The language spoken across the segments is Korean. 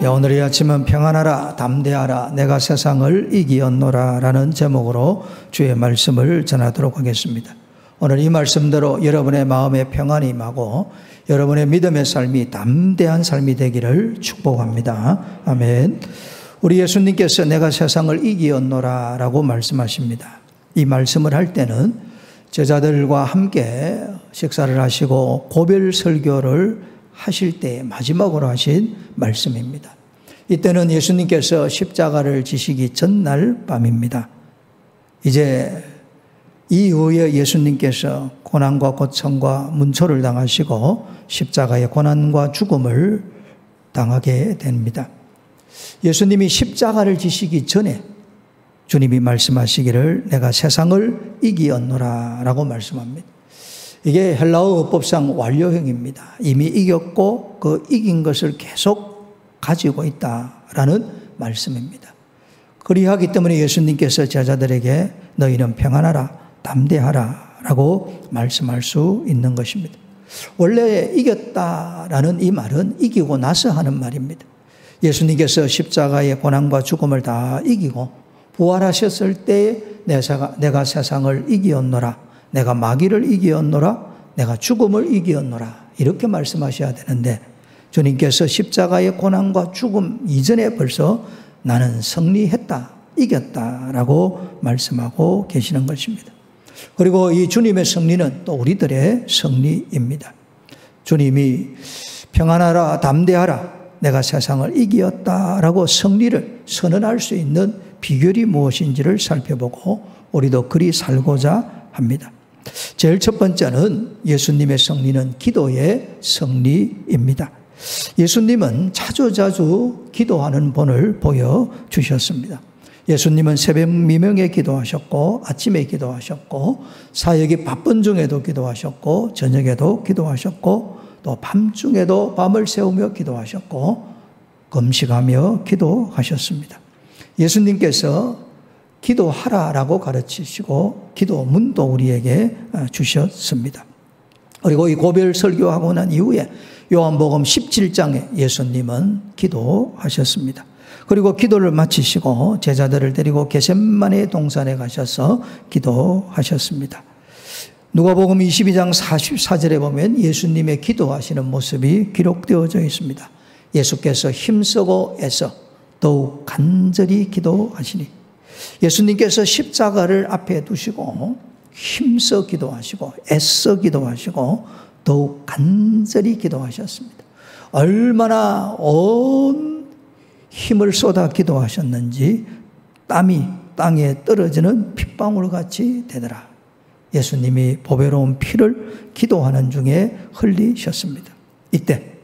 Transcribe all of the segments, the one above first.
오늘의 아침은 평안하라 담대하라 내가 세상을 이기었노라 라는 제목으로 주의 말씀을 전하도록 하겠습니다. 오늘 이 말씀대로 여러분의 마음에 평안이 임하고 여러분의 믿음의 삶이 담대한 삶이 되기를 축복합니다. 아멘. 우리 예수님께서 내가 세상을 이기었노라 라고 말씀하십니다. 이 말씀을 할 때는 제자들과 함께 식사를 하시고 고별 설교를 하실 때 마지막으로 하신 말씀입니다. 이때는 예수님께서 십자가를 지시기 전날 밤입니다. 이제 이후에 예수님께서 고난과 고통과 문초를 당하시고 십자가의 고난과 죽음을 당하게 됩니다. 예수님이 십자가를 지시기 전에 주님이 말씀하시기를 내가 세상을 이기었노라 라고 말씀합니다. 이게 헬라어 어법상 완료형입니다. 이미 이겼고 그 이긴 것을 계속 가지고 있다라는 말씀입니다. 그리하기 때문에 예수님께서 제자들에게 너희는 평안하라 담대하라 라고 말씀할 수 있는 것입니다. 원래 이겼다라는 이 말은 이기고 나서 하는 말입니다. 예수님께서 십자가의 고난과 죽음을 다 이기고 부활하셨을 때 내가 세상을 이기었노라, 내가 마귀를 이기었노라, 내가 죽음을 이기었노라 이렇게 말씀하셔야 되는데 주님께서 십자가의 고난과 죽음 이전에 벌써 나는 승리했다, 이겼다라고 말씀하고 계시는 것입니다. 그리고 이 주님의 승리는 또 우리들의 승리입니다. 주님이 평안하라 담대하라 내가 세상을 이기었다라고 승리를 선언할 수 있는 비결이 무엇인지를 살펴보고 우리도 그리 살고자 합니다. 제일 첫 번째는 예수님의 승리는 기도의 승리입니다. 예수님은 자주자주 기도하는 본을 보여주셨습니다. 예수님은 새벽 미명에 기도하셨고 아침에 기도하셨고 사역이 바쁜 중에도 기도하셨고 저녁에도 기도하셨고 또 밤중에도 밤을 새우며 기도하셨고 금식하며 기도하셨습니다. 예수님께서 기도하라라고 가르치시고 기도문도 우리에게 주셨습니다. 그리고 이 고별 설교하고 난 이후에 요한복음 17장에 예수님은 기도하셨습니다. 그리고 기도를 마치시고 제자들을 데리고 겟세마네 동산에 가셔서 기도하셨습니다. 누가복음 22장 44절에 보면 예수님의 기도하시는 모습이 기록되어져 있습니다. 예수께서 힘쓰고 애써 더욱 간절히 기도하시니 예수님께서 십자가를 앞에 두시고 힘써 기도하시고 애써 기도하시고 더욱 간절히 기도하셨습니다. 얼마나 온 힘을 쏟아 기도하셨는지 땀이 땅에 떨어지는 핏방울같이 되더라. 예수님이 보배로운 피를 기도하는 중에 흘리셨습니다. 이때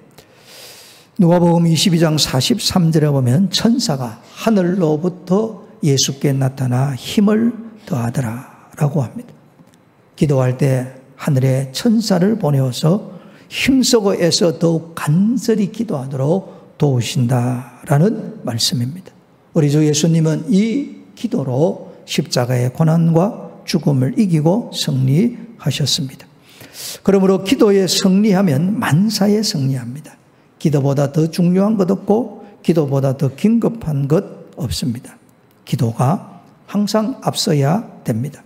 누가복음 22장 43절에 보면 천사가 하늘로부터 예수께 나타나 힘을 더하더라 라고 합니다. 기도할 때 하늘에 천사를 보내어서 힘쓰고 애써 더욱 간절히 기도하도록 도우신다라는 말씀입니다. 우리 주 예수님은 이 기도로 십자가의 고난과 죽음을 이기고 승리하셨습니다. 그러므로 기도에 승리하면 만사에 승리합니다. 기도보다 더 중요한 것 없고 기도보다 더 긴급한 것 없습니다. 기도가 항상 앞서야 됩니다.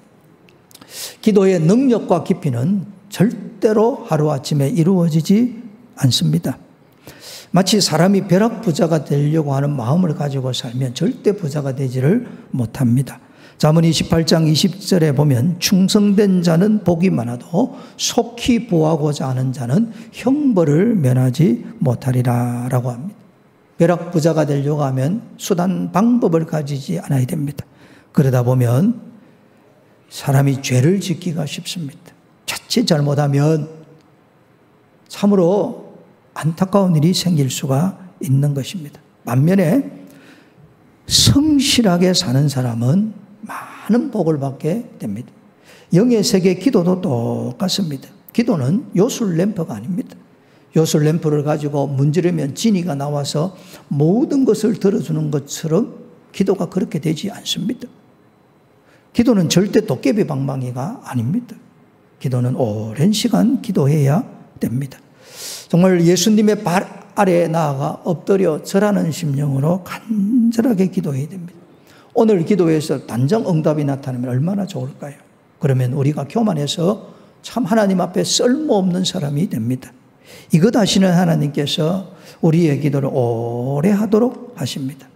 기도의 능력과 깊이는 절대로 하루아침에 이루어지지 않습니다. 마치 사람이 벼락부자가 되려고 하는 마음을 가지고 살면 절대 부자가 되지를 못합니다. 잠언 28장 20절에 보면 충성된 자는 복이 많아도 속히 보하고자 하는 자는 형벌을 면하지 못하리라 라고 합니다. 벼락부자가 되려고 하면 수단 방법을 가지지 않아야 됩니다. 그러다 보면 사람이 죄를 짓기가 쉽습니다. 자칫 잘못하면 참으로 안타까운 일이 생길 수가 있는 것입니다. 반면에 성실하게 사는 사람은 많은 복을 받게 됩니다. 영의 세계 기도도 똑같습니다. 기도는 요술 램프가 아닙니다. 요술 램프를 가지고 문지르면 진이가 나와서 모든 것을 들어주는 것처럼 기도가 그렇게 되지 않습니다. 기도는 절대 도깨비 방망이가 아닙니다. 기도는 오랜 시간 기도해야 됩니다. 정말 예수님의 아래에 나아가 엎드려 절하는 심령으로 간절하게 기도해야 됩니다. 오늘 기도에서 단정 응답이 나타나면 얼마나 좋을까요? 그러면 우리가 교만해서 참 하나님 앞에 쓸모없는 사람이 됩니다. 이것 아시는 하나님께서 우리의 기도를 오래 하도록 하십니다.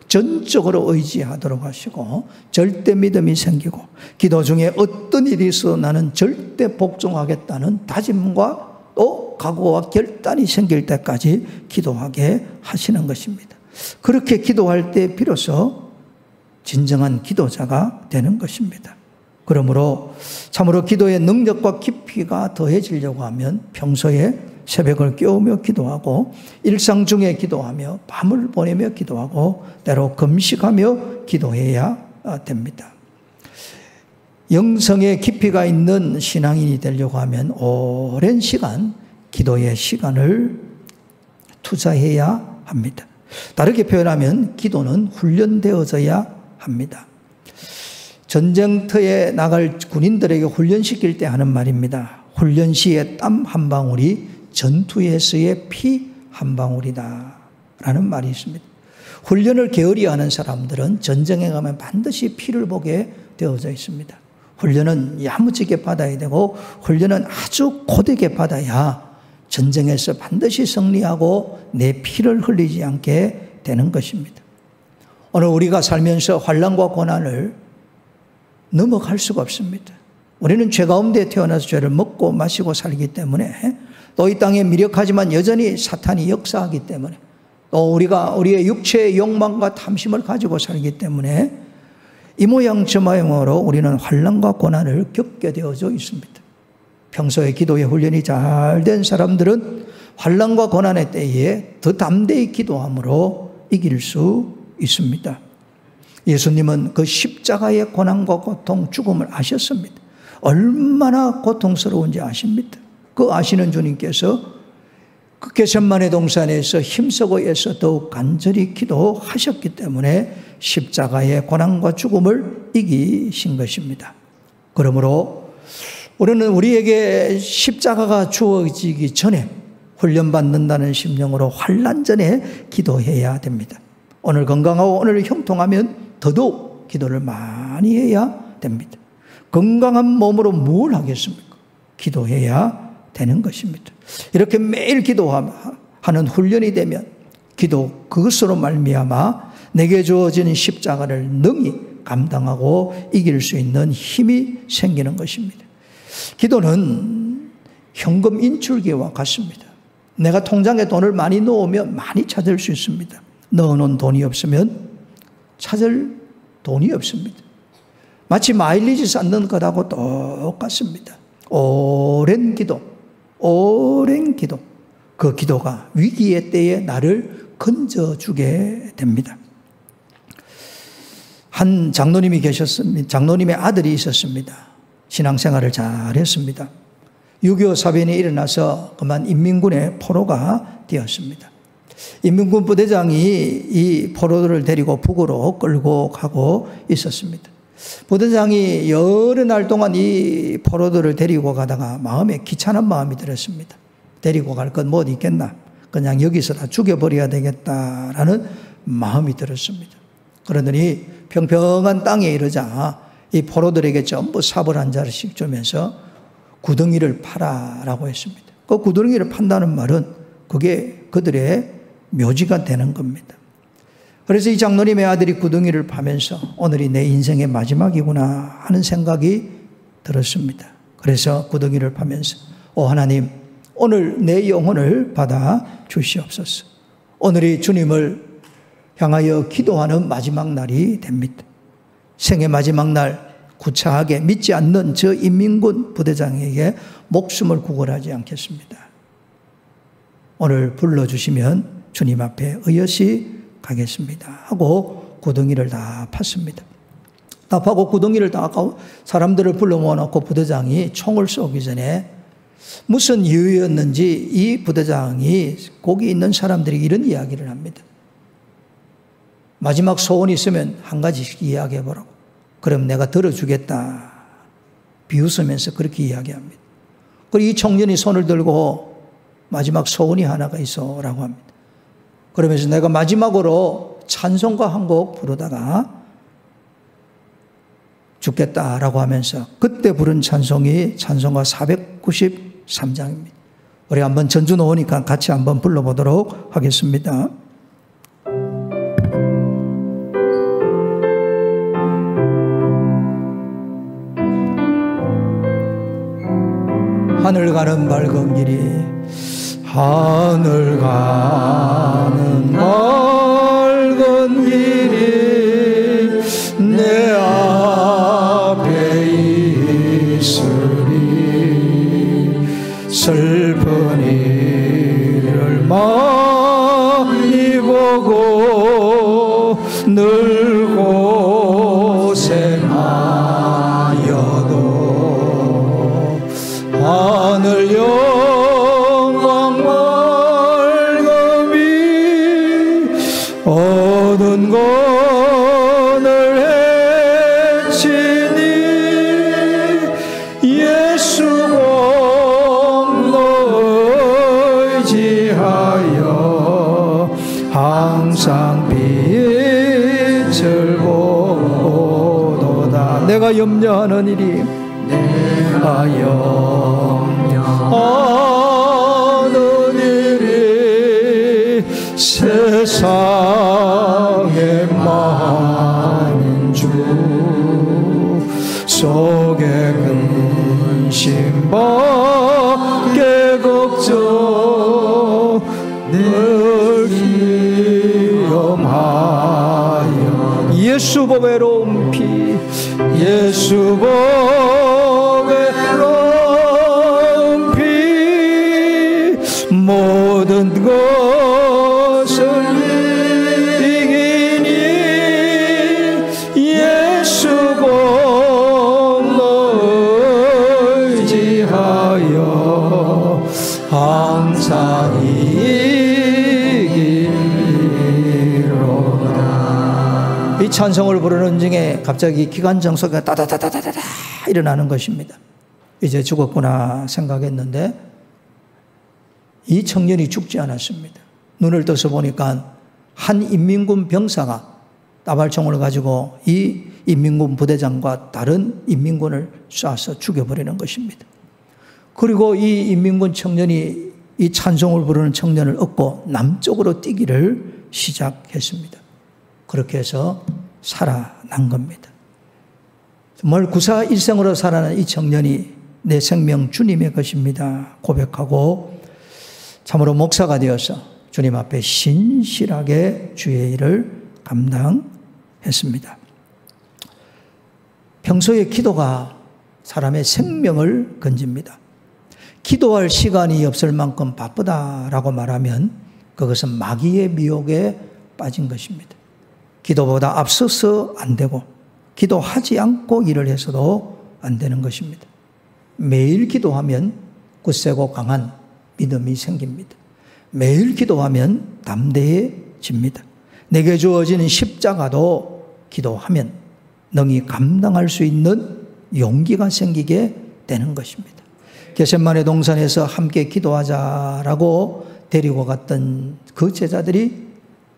전적으로 의지하도록 하시고 절대 믿음이 생기고 기도 중에 어떤 일이 있어도 나는 절대 복종하겠다는 다짐과 또 각오와 결단이 생길 때까지 기도하게 하시는 것입니다. 그렇게 기도할 때 비로소 진정한 기도자가 되는 것입니다. 그러므로 참으로 기도의 능력과 깊이가 더해지려고 하면 평소에 새벽을 깨우며 기도하고 일상 중에 기도하며 밤을 보내며 기도하고 때로 금식하며 기도해야 됩니다. 영성의 깊이가 있는 신앙인이 되려고 하면 오랜 시간 기도의 시간을 투자해야 합니다. 다르게 표현하면 기도는 훈련되어져야 합니다. 전쟁터에 나갈 군인들에게 훈련시킬 때 하는 말입니다. 훈련 시의 땀 한 방울이 전투에서의 피 한 방울이다 라는 말이 있습니다. 훈련을 게으리 하는 사람들은 전쟁에 가면 반드시 피를 보게 되어져 있습니다. 훈련은 야무지게 받아야 되고 훈련은 아주 고되게 받아야 전쟁에서 반드시 승리하고 내 피를 흘리지 않게 되는 것입니다. 오늘 우리가 살면서 환난과 고난을 넘어갈 수가 없습니다. 우리는 죄 가운데 태어나서 죄를 먹고 마시고 살기 때문에 또 이 땅에 미력하지만 여전히 사탄이 역사하기 때문에 또 우리가 우리의 육체의 욕망과 탐심을 가지고 살기 때문에 이 모양 저 모양으로 우리는 환난과 고난을 겪게 되어져 있습니다. 평소에 기도의 훈련이 잘 된 사람들은 환난과 고난의 때에 더 담대히 기도함으로 이길 수 있습니다. 예수님은 그 십자가의 고난과 고통, 죽음을 아셨습니다. 얼마나 고통스러운지 아십니다. 그 아시는 주님께서 그 겟세마네 동산에서 힘쓰고 애써 더욱 간절히 기도하셨기 때문에 십자가의 고난과 죽음을 이기신 것입니다. 그러므로 우리는 우리에게 십자가가 주어지기 전에 훈련받는다는 심령으로 환난 전에 기도해야 됩니다. 오늘 건강하고 오늘 형통하면 더더욱 기도를 많이 해야 됩니다. 건강한 몸으로 뭘 하겠습니까? 기도해야 되는 것입니다. 이렇게 매일 기도하는 훈련이 되면 기도 그것으로 말미암아 내게 주어진 십자가를 능히 감당하고 이길 수 있는 힘이 생기는 것입니다. 기도는 현금 인출기와 같습니다. 내가 통장에 돈을 많이 넣으면 많이 찾을 수 있습니다. 넣어놓은 돈이 없으면 찾을 돈이 없습니다. 마치 마일리지 쌓는 것하고 똑같습니다. 오랜 기도, 그 기도가 위기의 때에 나를 건져주게 됩니다. 한 장로님이 계셨습니다. 장로님의 아들이 있었습니다. 신앙생활을 잘했습니다. 6.25 사변이 일어나서 그만 인민군의 포로가 되었습니다. 인민군 부대장이 이 포로들을 데리고 북으로 끌고 가고 있었습니다. 부대장이 여러 날 동안 이 포로들을 데리고 가다가 마음에 귀찮은 마음이 들었습니다. 데리고 갈 건 뭐 있겠나? 그냥 여기서 다 죽여버려야 되겠다라는 마음이 들었습니다. 그러더니 평평한 땅에 이르자 이 포로들에게 전부 삽을 한 자루씩 주면서 구덩이를 파라라고 했습니다. 그 구덩이를 판다는 말은 그게 그들의 묘지가 되는 겁니다. 그래서 이 장로님의 아들이 구덩이를 파면서 오늘이 내 인생의 마지막이구나 하는 생각이 들었습니다. 그래서 구덩이를 파면서 오 하나님, 오늘 내 영혼을 받아 주시옵소서. 오늘이 주님을 향하여 기도하는 마지막 날이 됩니다. 생의 마지막 날 구차하게 믿지 않는 저 인민군 부대장에게 목숨을 구걸하지 않겠습니다. 오늘 불러주시면 주님 앞에 의젓이 가겠습니다 하고 구덩이를 다 팠습니다. 다 파고 구덩이를 다 사람들을 불러 모아놓고 부대장이 총을 쏘기 전에 무슨 이유였는지 이 부대장이 거기 있는 사람들이 이런 이야기를 합니다. 마지막 소원이 있으면 한 가지씩 이야기해보라고. 그럼 내가 들어주겠다. 비웃으면서 그렇게 이야기합니다. 그리고 이 청년이 손을 들고 마지막 소원이 하나가 있어 라고 합니다. 그러면서 내가 마지막으로 찬송가 한 곡 부르다가 죽겠다라고 하면서 그때 부른 찬송이 찬송가 493장입니다. 우리 한번 전주 놓으니까 같이 한번 불러보도록 하겠습니다. 하늘 가는 맑은 길이 하늘 가는 맑은 길이 내 앞에 있으리 슬픈 일을 많이 보고 늘 고생하여도 하늘 영광 맑음이 어두운 곳을 헤치니 예수 공로 의지하여 항상 빛을 보도다. 내가 염려하는 일이 내가 염려하는 일이 세상에 많은 주 속에 근심밖에 걱정 늘 기염하여 예수 보배로운 피 예수 보배로운 피 모든 것을 이기니 예수 공로 의지하여 항상 이기리로다. 이 찬송을 부르는 중에 갑자기 기관정소가 따다다다다다 일어나는 것입니다. 이제 죽었구나 생각했는데 이 청년이 죽지 않았습니다. 눈을 떠서 보니까 한 인민군 병사가 따발총을 가지고 이 인민군 부대장과 다른 인민군을 쏴서 죽여버리는 것입니다. 그리고 이 인민군 청년이 이 찬송을 부르는 청년을 얻고 남쪽으로 뛰기를 시작했습니다. 그렇게 해서 살아난 겁니다. 정말 구사일생으로 살아난 이 청년이 내 생명 주님의 것입니다 고백하고 참으로 목사가 되어서 주님 앞에 신실하게 주의 일을 감당했습니다. 평소에 기도가 사람의 생명을 건집니다. 기도할 시간이 없을 만큼 바쁘다라고 말하면 그것은 마귀의 미혹에 빠진 것입니다. 기도보다 앞서서 안 되고 기도하지 않고 일을 해서도 안 되는 것입니다. 매일 기도하면 굳세고 강한 믿음이 생깁니다. 매일 기도하면 담대해집니다. 내게 주어지는 십자가도 기도하면 능히 감당할 수 있는 용기가 생기게 되는 것입니다. 겟세마네 동산에서 함께 기도하자라고 데리고 갔던 그 제자들이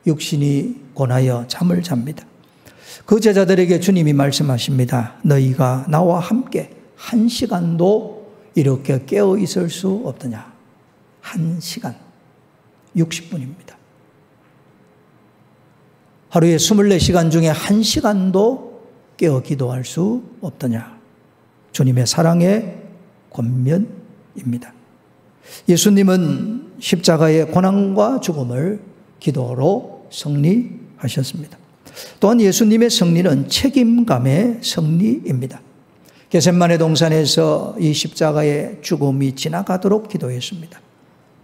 육신이 고나여 잠을 잡니다. 그 제자들에게 주님이 말씀하십니다. 너희가 나와 함께 1시간도 이렇게 깨어 있을 수 없더냐. 1시간 60분입니다. 하루에 24시간 중에 1시간도 깨어 기도할 수 없더냐. 주님의 사랑의 권면입니다. 예수님은 십자가의 고난과 죽음을 기도로 승리하셨습니다. 또한 예수님의 승리는 책임감의 승리입니다. 겟세마네 동산에서 이 십자가의 죽음이 지나가도록 기도했습니다.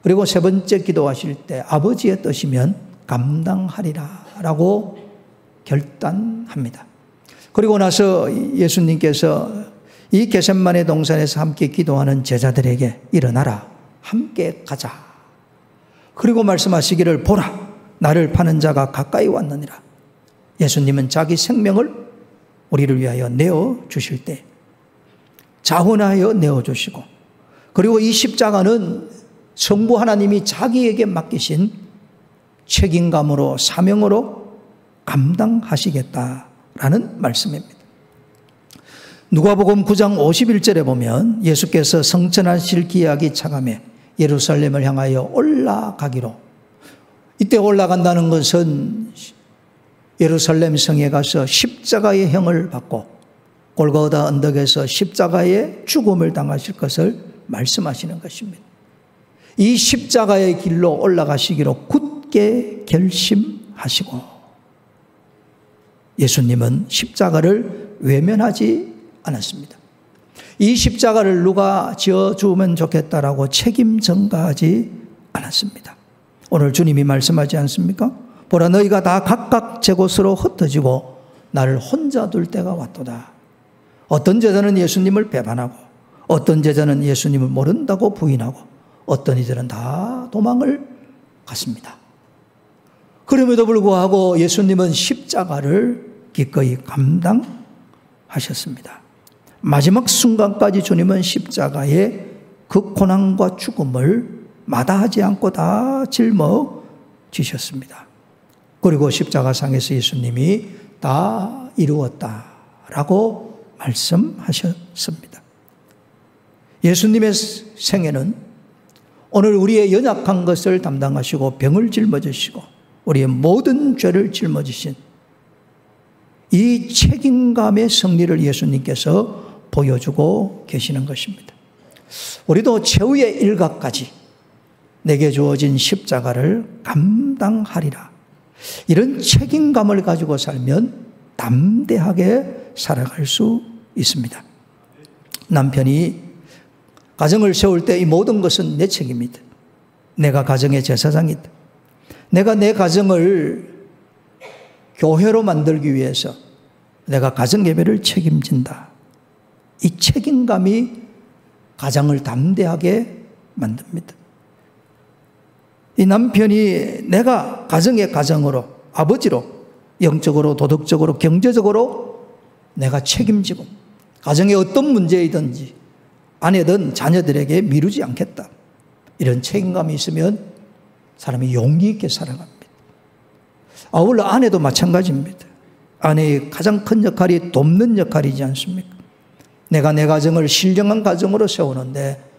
그리고 세 번째 기도하실 때 아버지의 뜻이면 감당하리라 라고 결단합니다. 그리고 나서 예수님께서 이 겟세마네 동산에서 함께 기도하는 제자들에게 일어나라, 함께 가자. 그리고 말씀하시기를 보라, 나를 파는 자가 가까이 왔느니라. 예수님은 자기 생명을 우리를 위하여 내어주실 때 자원하여 내어주시고, 그리고 이 십자가는 성부 하나님이 자기에게 맡기신 책임감으로 사명으로 감당하시겠다라는 말씀입니다. 누가복음 9장 51절에 보면 예수께서 성천하실 기약이 차감해 예루살렘을 향하여 올라가기로, 이때 올라간다는 것은 예루살렘 성에 가서 십자가의 형을 받고 골고다 언덕에서 십자가의 죽음을 당하실 것을 말씀하시는 것입니다. 이 십자가의 길로 올라가시기로 굳게 결심하시고, 예수님은 십자가를 외면하지 않았습니다. 이 십자가를 누가 지어주면 좋겠다라고 책임 전가하지 않았습니다. 오늘 주님이 말씀하지 않습니까? 보라, 너희가 다 각각 제 곳으로 흩어지고 나를 혼자 둘 때가 왔도다. 어떤 제자는 예수님을 배반하고, 어떤 제자는 예수님을 모른다고 부인하고, 어떤 이들은 다 도망을 갔습니다. 그럼에도 불구하고 예수님은 십자가를 기꺼이 감당하셨습니다. 마지막 순간까지 주님은 십자가의 그 고난과 죽음을 마다하지 않고 다 짊어지셨습니다. 그리고 십자가상에서 예수님이 다 이루었다라고 말씀하셨습니다. 예수님의 생애는 오늘 우리의 연약한 것을 담당하시고 병을 짊어지시고 우리의 모든 죄를 짊어지신 이 책임감의 승리를 예수님께서 보여주고 계시는 것입니다. 우리도 최후의 일각까지 내게 주어진 십자가를 감당하리라, 이런 책임감을 가지고 살면 담대하게 살아갈 수 있습니다. 남편이 가정을 세울 때 이 모든 것은 내 책임이다. 내가 가정의 제사장이다. 내가 내 가정을 교회로 만들기 위해서 내가 가정예배를 책임진다. 이 책임감이 가정을 담대하게 만듭니다. 이 남편이 내가 가정의 가정으로, 아버지로, 영적으로, 도덕적으로, 경제적으로 내가 책임지고 가정에 어떤 문제이든지 아내든 자녀들에게 미루지 않겠다, 이런 책임감이 있으면 사람이 용기 있게 살아갑니다. 아울러 아내도 마찬가지입니다. 아내의 가장 큰 역할이 돕는 역할이지 않습니까? 내가 내 가정을 신령한 가정으로 세우는데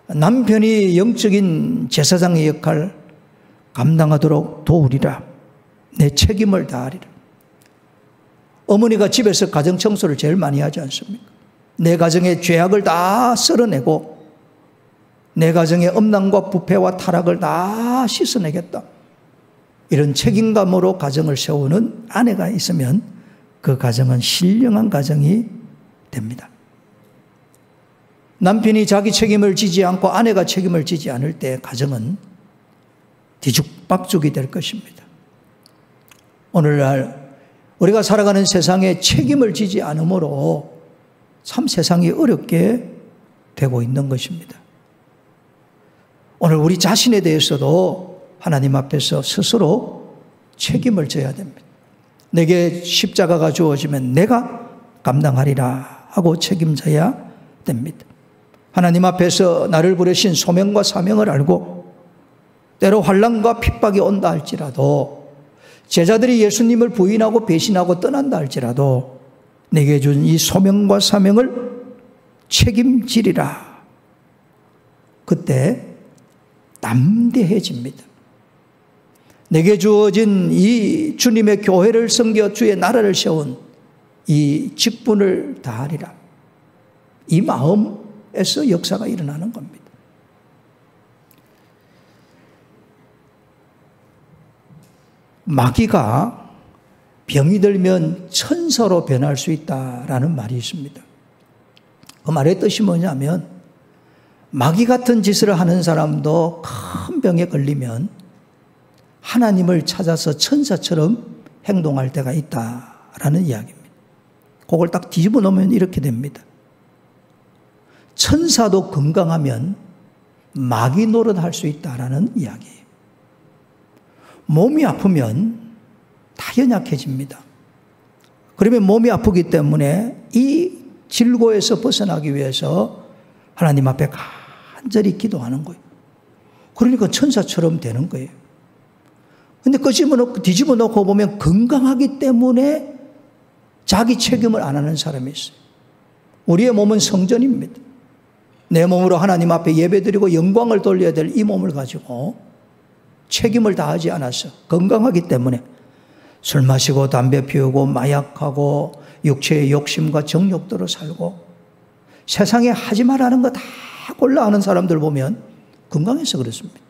남편이 영적인 제사장의 역할 감당하도록 도우리라. 내 책임을 다하리라. 어머니가 집에서 가정 청소를 제일 많이 하지 않습니까? 내 가정의 죄악을 다 썰어내고 내 가정의 음란과 부패와 타락을 다 씻어내겠다, 이런 책임감으로 가정을 세우는 아내가 있으면 그 가정은 신령한 가정이 됩니다. 남편이 자기 책임을 지지 않고 아내가 책임을 지지 않을 때 가정은 뒤죽박죽이 될 것입니다. 오늘날 우리가 살아가는 세상에 책임을 지지 않으므로 참 세상이 어렵게 되고 있는 것입니다. 오늘 우리 자신에 대해서도 하나님 앞에서 스스로 책임을 져야 됩니다. 내게 십자가가 주어지면 내가 감당하리라 하고 책임져야 됩니다. 하나님 앞에서 나를 부르신 소명과 사명을 알고 때로 환난과 핍박이 온다 할지라도, 제자들이 예수님을 부인하고 배신하고 떠난다 할지라도 내게 준 이 소명과 사명을 책임지리라. 그때 담대해집니다. 내게 주어진 이 주님의 교회를 섬겨 주의 나라를 세운 이 직분을 다하리라. 이 마음에서 역사가 일어나는 겁니다. 마귀가 병이 들면 천사로 변할 수 있다라는 말이 있습니다. 그 말의 뜻이 뭐냐면, 마귀 같은 짓을 하는 사람도 큰 병에 걸리면 하나님을 찾아서 천사처럼 행동할 때가 있다라는 이야기입니다. 그걸 딱 뒤집어 놓으면 이렇게 됩니다. 천사도 건강하면 마귀 노릇할 수 있다라는 이야기예요. 몸이 아프면 다 연약해집니다. 그러면 몸이 아프기 때문에 이 질고에서 벗어나기 위해서 하나님 앞에 간절히 기도하는 거예요. 그러니까 천사처럼 되는 거예요. 근데 뒤집어 놓고 보면 건강하기 때문에 자기 책임을 안 하는 사람이 있어요. 우리의 몸은 성전입니다. 내 몸으로 하나님 앞에 예배드리고 영광을 돌려야 될 이 몸을 가지고 책임을 다하지 않아서 건강하기 때문에 술 마시고 담배 피우고 마약하고 육체의 욕심과 정욕대로 살고 세상에 하지 말라는 거 다 골라 하는 사람들 보면 건강해서 그렇습니다.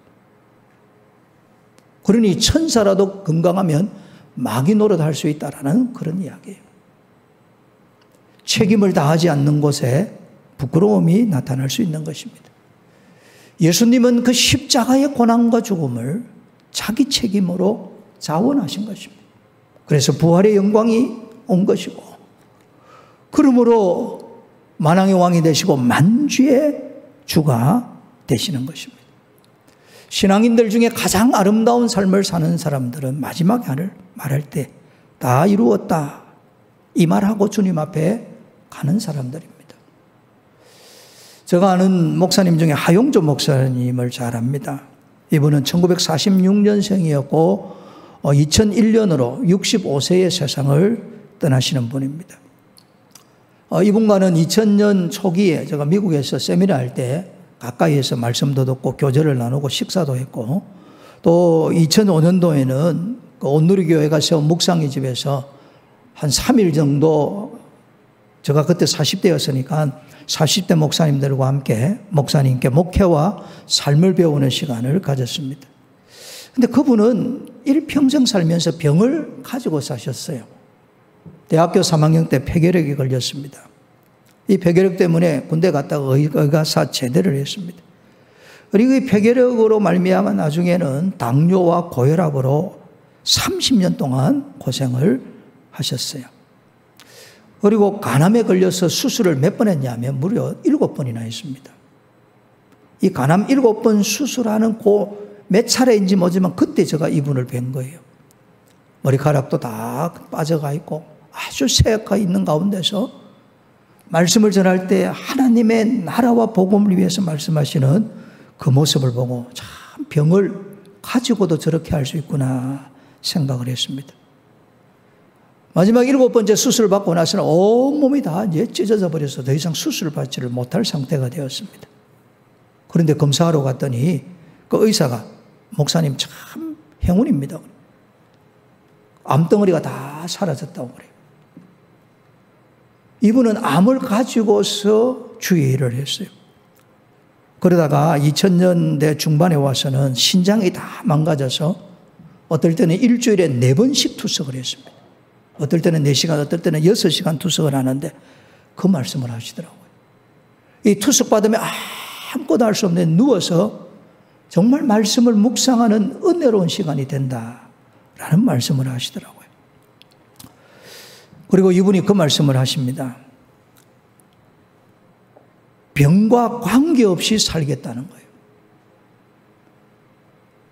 그러니 천사라도 건강하면 마귀 노릇할 수 있다라는 그런 이야기예요. 책임을 다하지 않는 곳에 부끄러움이 나타날 수 있는 것입니다. 예수님은 그 십자가의 고난과 죽음을 자기 책임으로 자원하신 것입니다. 그래서 부활의 영광이 온 것이고, 그러므로 만왕의 왕이 되시고 만주의 주가 되시는 것입니다. 신앙인들 중에 가장 아름다운 삶을 사는 사람들은 마지막에 말할 때 다 이루었다 이 말하고 주님 앞에 가는 사람들입니다. 제가 아는 목사님 중에 하용조 목사님을 잘 압니다. 이분은 1946년생이었고 2001년으로 65세의 세상을 떠나시는 분입니다. 이분과는 2000년 초기에 제가 미국에서 세미나 할 때 가까이에서 말씀도 듣고 교제를 나누고 식사도 했고, 또 2005년도에는 그 온누리교회가 세운 묵상의 집에서 한 3일 정도, 제가 그때 40대였으니까 40대 목사님들과 함께 목사님께 목회와 삶을 배우는 시간을 가졌습니다. 근데 그분은 일평생 살면서 병을 가지고 사셨어요. 대학교 3학년 때 폐결핵이 걸렸습니다. 이 폐결핵 때문에 군대 갔다가 의가사 제대를 했습니다. 그리고 이 폐결핵으로 말미암아 나중에는 당뇨와 고혈압으로 30년 동안 고생을 하셨어요. 그리고 간암에 걸려서 수술을 몇 번 했냐면 무려 7번이나 했습니다. 이 간암 7번 수술하는 몇 차례인지 모르지만 그때 제가 이분을 뵌 거예요. 머리카락도 다 빠져가 있고 아주 새하가 있는 가운데서 말씀을 전할 때 하나님의 나라와 복음을 위해서 말씀하시는 그 모습을 보고 참 병을 가지고도 저렇게 할 수 있구나 생각을 했습니다. 마지막 7번째 수술을 받고 나서는 온몸이 다 이제 찢어져 버려서 더 이상 수술을 받지를 못할 상태가 되었습니다. 그런데 검사하러 갔더니 그 의사가 목사님 참 행운입니다. 암덩어리가 다 사라졌다고 그래요. 이분은 암을 가지고서 주의 일을 했어요. 그러다가 2000년대 중반에 와서는 신장이 다 망가져서 어떨 때는 일주일에 4번씩 투석을 했습니다. 어떨 때는 4시간, 어떨 때는 6시간 투석을 하는데 그 말씀을 하시더라고요. 이 투석 받으면 아무것도 할 수 없는데 누워서 정말 말씀을 묵상하는 은혜로운 시간이 된다라는 말씀을 하시더라고요. 그리고 이분이 그 말씀을 하십니다. 병과 관계없이 살겠다는 거예요.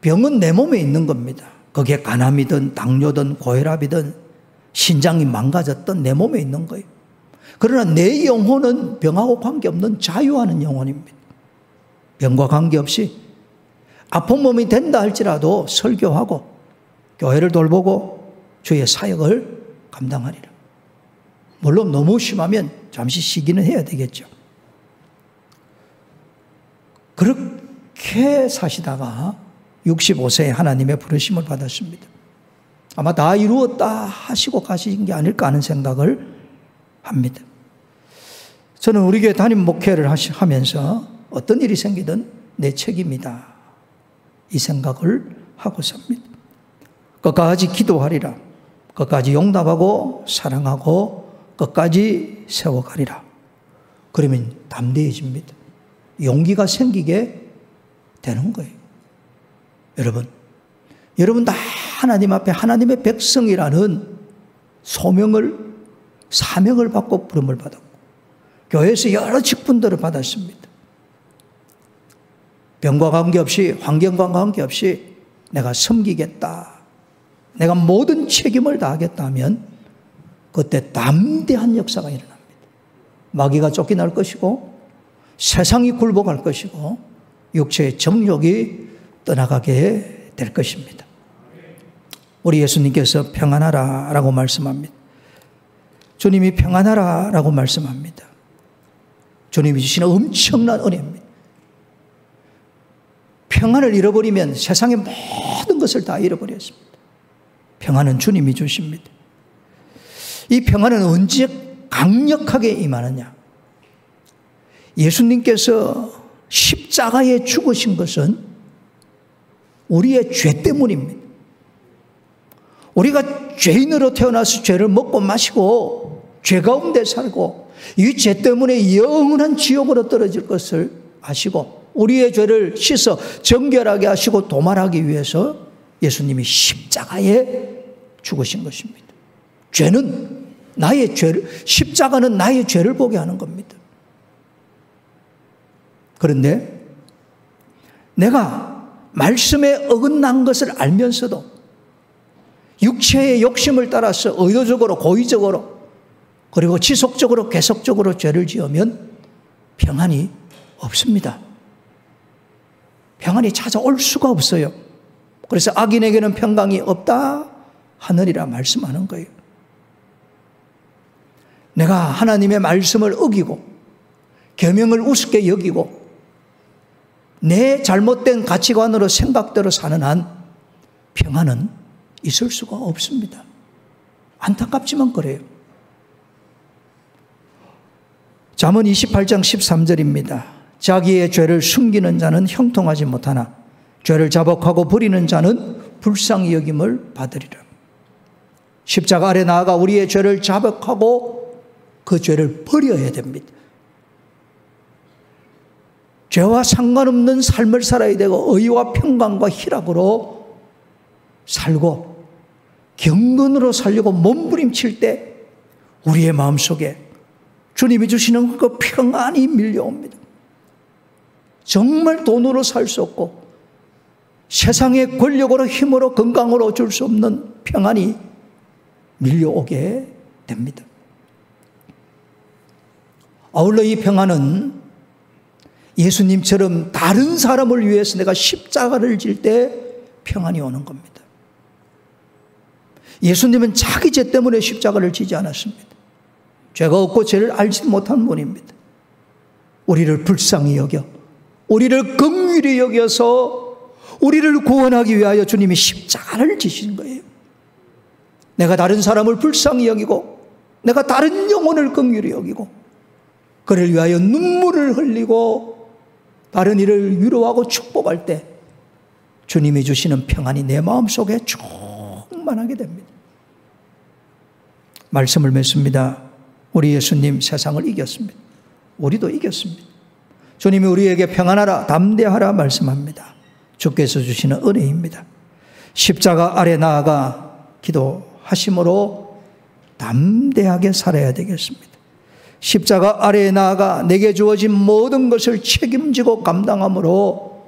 병은 내 몸에 있는 겁니다. 그게 간암이든 당뇨든 고혈압이든 신장이 망가졌던 내 몸에 있는 거예요. 그러나 내 영혼은 병하고 관계없는 자유하는 영혼입니다. 병과 관계없이 아픈 몸이 된다 할지라도 설교하고 교회를 돌보고 주의 사역을 감당하리라. 물론 너무 심하면 잠시 쉬기는 해야 되겠죠. 그렇게 사시다가 65세에 하나님의 부르심을 받았습니다. 아마 다 이루었다 하시고 가신 게 아닐까 하는 생각을 합니다. 저는 우리 교회 담임 목회를 하면서 어떤 일이 생기든 내 책임이다 이 생각을 하고 삽니다. 끝까지 기도하리라. 끝까지 용납하고 사랑하고 끝까지 세워가리라. 그러면 담대해집니다. 용기가 생기게 되는 거예요. 여러분 다 하나님 앞에 하나님의 백성이라는 사명을 받고 부름을 받았고 교회에서 여러 직분들을 받았습니다. 병과 관계없이 환경과 관계없이 내가 섬기겠다. 내가 모든 책임을 다하겠다면 그때 담대한 역사가 일어납니다. 마귀가 쫓겨날 것이고 세상이 굴복할 것이고 육체의 정욕이 떠나가게 될 것입니다. 우리 예수님께서 평안하라 라고 말씀합니다. 주님이 평안하라 라고 말씀합니다. 주님이 주시는 엄청난 은혜입니다. 평안을 잃어버리면 세상의 모든 것을 다 잃어버렸습니다. 평안은 주님이 주십니다. 이 평안은 언제 강력하게 임하느냐? 예수님께서 십자가에 죽으신 것은 우리의 죄 때문입니다. 우리가 죄인으로 태어나서 죄를 먹고 마시고 죄 가운데 살고 이 죄 때문에 영원한 지옥으로 떨어질 것을 아시고 우리의 죄를 씻어 정결하게 하시고 도말하기 위해서 예수님이 십자가에 죽으신 것입니다. 십자가는 나의 죄를 보게 하는 겁니다. 그런데 내가 말씀에 어긋난 것을 알면서도 육체의 욕심을 따라서 의도적으로 고의적으로 그리고 지속적으로 계속적으로 죄를 지으면 평안이 없습니다. 평안이 찾아올 수가 없어요. 그래서 악인에게는 평강이 없다 하느니라 말씀하는 거예요. 내가 하나님의 말씀을 어기고 계명을 우습게 여기고 내 잘못된 가치관으로 생각대로 사는 한 평안은 있을 수가 없습니다. 안타깝지만 그래요. 잠언 28장 13절입니다. 자기의 죄를 숨기는 자는 형통하지 못하나 죄를 자복하고 버리는 자는 불쌍히 여김을 받으리라. 십자가 아래 나아가 우리의 죄를 자복하고 그 죄를 버려야 됩니다. 죄와 상관없는 삶을 살아야 되고 의와 평강과 희락으로 살고 경건으로 살려고 몸부림칠 때 우리의 마음속에 주님이 주시는 그 평안이 밀려옵니다. 정말 돈으로 살 수 없고 세상의 권력으로 힘으로 건강으로 줄 수 없는 평안이 밀려오게 됩니다. 아울러 이 평안은 예수님처럼 다른 사람을 위해서 내가 십자가를 질 때 평안이 오는 겁니다. 예수님은 자기 죄 때문에 십자가를 지지 않았습니다. 죄가 없고 죄를 알지 못한 분입니다. 우리를 불쌍히 여겨 우리를 긍휼히 여겨서 우리를 구원하기 위하여 주님이 십자가를 지신 거예요. 내가 다른 사람을 불쌍히 여기고 내가 다른 영혼을 긍휼히 여기고 그를 위하여 눈물을 흘리고 다른 이를 위로하고 축복할 때 주님이 주시는 평안이 내 마음속에 충만하게 됩니다. 말씀을 맺습니다. 우리 예수님 세상을 이겼습니다. 우리도 이겼습니다. 주님이 우리에게 평안하라 담대하라 말씀합니다. 주께서 주시는 은혜입니다. 십자가 아래 나아가 기도하심으로 담대하게 살아야 되겠습니다. 십자가 아래에 나아가 내게 주어진 모든 것을 책임지고 감당함으로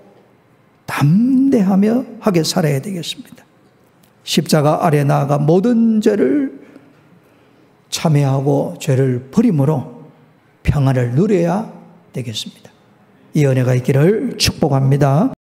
담대하며 하게 살아야 되겠습니다. 십자가 아래에 나아가 모든 죄를 참회하고 죄를 버림으로 평안을 누려야 되겠습니다. 이 은혜가 있기를 축복합니다.